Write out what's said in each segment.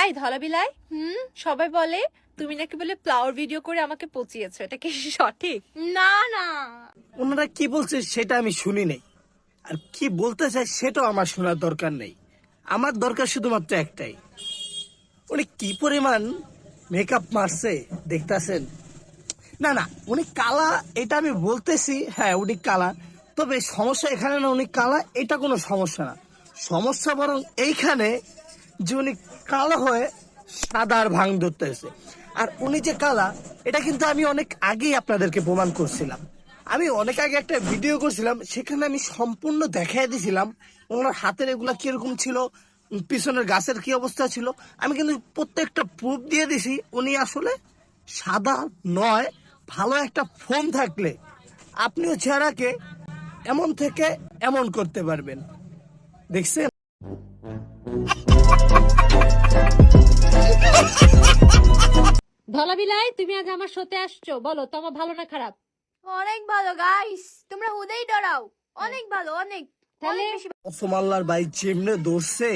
এই ধলাবিলাই, সবাই বলে তুমি নাকি বলে ফ্লাওয়ার ভিডিও করে আমাকে পচিয়েছো, এটা কি সঠিক? না না, ওনারা কি বলছে সেটা আমি শুনি নাই, আর কি বলতে চাই সেটাও আমার শোনার দরকার নেই। আমার দরকার শুধুমাত্র একটাই, উনি কি পরিমাণ মেকআপ মারছে দেখতেছেন। না না, উনি কালা এটা আমি বলতেছি, হ্যাঁ উনি কালা, তবে সমস্যা এখানে না উনি কালা এটা কোনো সমস্যা না। সমস্যা বরং এইখানে যে উনি কালো হয়ে সাদার ভাঙ ধরতেছে। আর উনি যে কালা এটা কিন্তু আমি অনেক আগেই আপনাদেরকে প্রমাণ করছিলাম। আমি অনেক আগে একটা ভিডিও করছিলাম, সেখানে আমি সম্পূর্ণ দেখাই দিয়েছিলাম ওনার হাতের এগুলা কিরকম ছিল, পিছনের গাছের কি অবস্থা ছিল। আমি কিন্তু প্রত্যেকটা প্রুফ দিয়ে দিছি উনি আসলে সাদা নয়। ভালো একটা ফোন থাকলে আপনিও চেহারাকে এমন থেকে এমন করতে পারবেন। দেখছেন? ধলাবিলাই, তুমি আজ আমার শোতে আসছো, বলো তো আমার ভালো না খারাপ? অনেক ভালো গাইস, তোমরা হুদেই ডরাও। অনেক ভালো, অনেক তাহলে অনেক বেশি। ওসমাল্লার ভাই যেমনে ধরছে,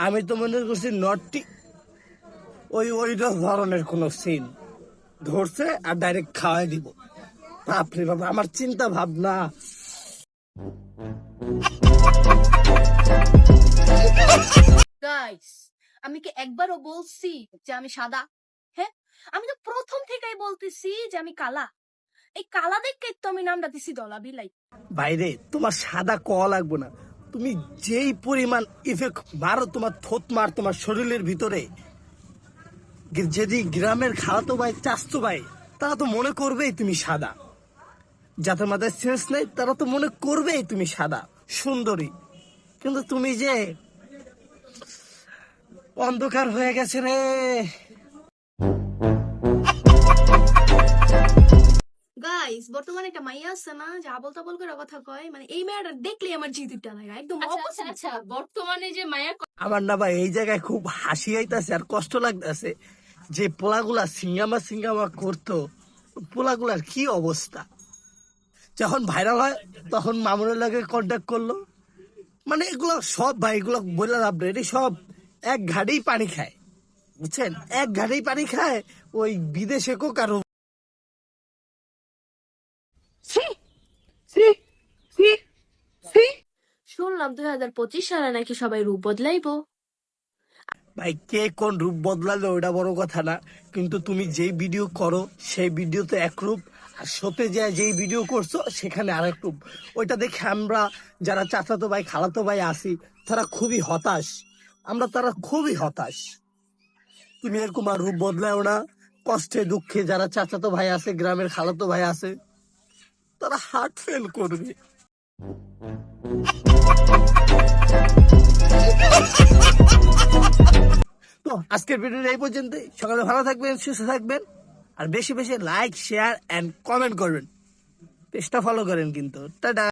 আমি তো মনে করছি নটটি ওই ধরনের কোন সিন ধরছে আর ডাইরেক্ট খাওয়াই দিব। বাপরে বাপ, আমার চিন্তা ভাবনা। গাইস, আমি কি একবারও বলছি যে আমি সাদা? হ্যাঁ, আমি তো প্রথম থেকেই বলতেছি যে আমি কালা। এই কালা দেখে তো আমি নামটা দিছি ধলাবিলাই। বাইরে তোমার সাদা কওয়া লাগবো না, তুমি যেই পরিমাণ ইফেক্ট মারো তোমার থোত মার তোমার শরীরের ভিতরে, যদি গ্রামের খালাতো ভাই চাস্তো ভাই তারা তো মনে করবেই তুমি সাদা। যাদের মাথায় সেন্স নেই তারা তো মনে করবেই তুমি সাদা সুন্দরী, কিন্তু তুমি যে অন্ধকার হয়ে গেছে রে। গাইস, বর্তমানে একটা মাইয়া আছে না যে আবল তাবল করে কথা কয়, মানে এই মেয়েটা দেখলেই আমার জি দুটা লাগে একদম opposite। আচ্ছা, বর্তমানে যে মায়া আমার না ভাই এই জায়গায় খুব হাসি আইতাছে আর কষ্ট লাগতেছে, যে পোলাগুলা সিঙ্গামা সিঙ্গামা করতো, পোলাগুলার কি অবস্থা। যখন ভাইরাল হয় তখন মামুনের লাগে কন্ট্যাক্ট করলো, মানে এগুলো সব ভাই এগুলো বলে লাভ নেই, এটি সব এক ঘাটেই পানি খায়, বুঝছেন, এক ঘাটেই পানি খায়। ওই বিদেশে কো কারো শুনলাম 2025 সালে নাকি সবাই রূপ বদলাইবো। ভাই কে কোন রূপ বদলালো ওটা বড় কথা না, কিন্তু তুমি যেই ভিডিও করো সেই ভিডিওতে এক রূপ, আর সতে যায় যেই ভিডিও করছো সেখানে আরেক রূপ। ওইটা দেখে আমরা যারা চাচাতো ভাই খালাতো ভাই আছি তারা খুবই হতাশ, আমরা তারা খুবই হতাশ। তুমি এরকম আর রূপ বদলাও না, কষ্টে দুঃখে যারা চাচাতো ভাই আছে গ্রামের খালাতো ভাই আছে তারা হার্ট ফেল করবে। তো আজকের ভিডিওটা এই পর্যন্তই। সকালে ভালো থাকবেন, সুস্থ থাকবেন, আর বেশি বেশি লাইক শেয়ার এন্ড কমেন্ট করবেন, পেজটা ফলো করেন কিন্তু। টাটা।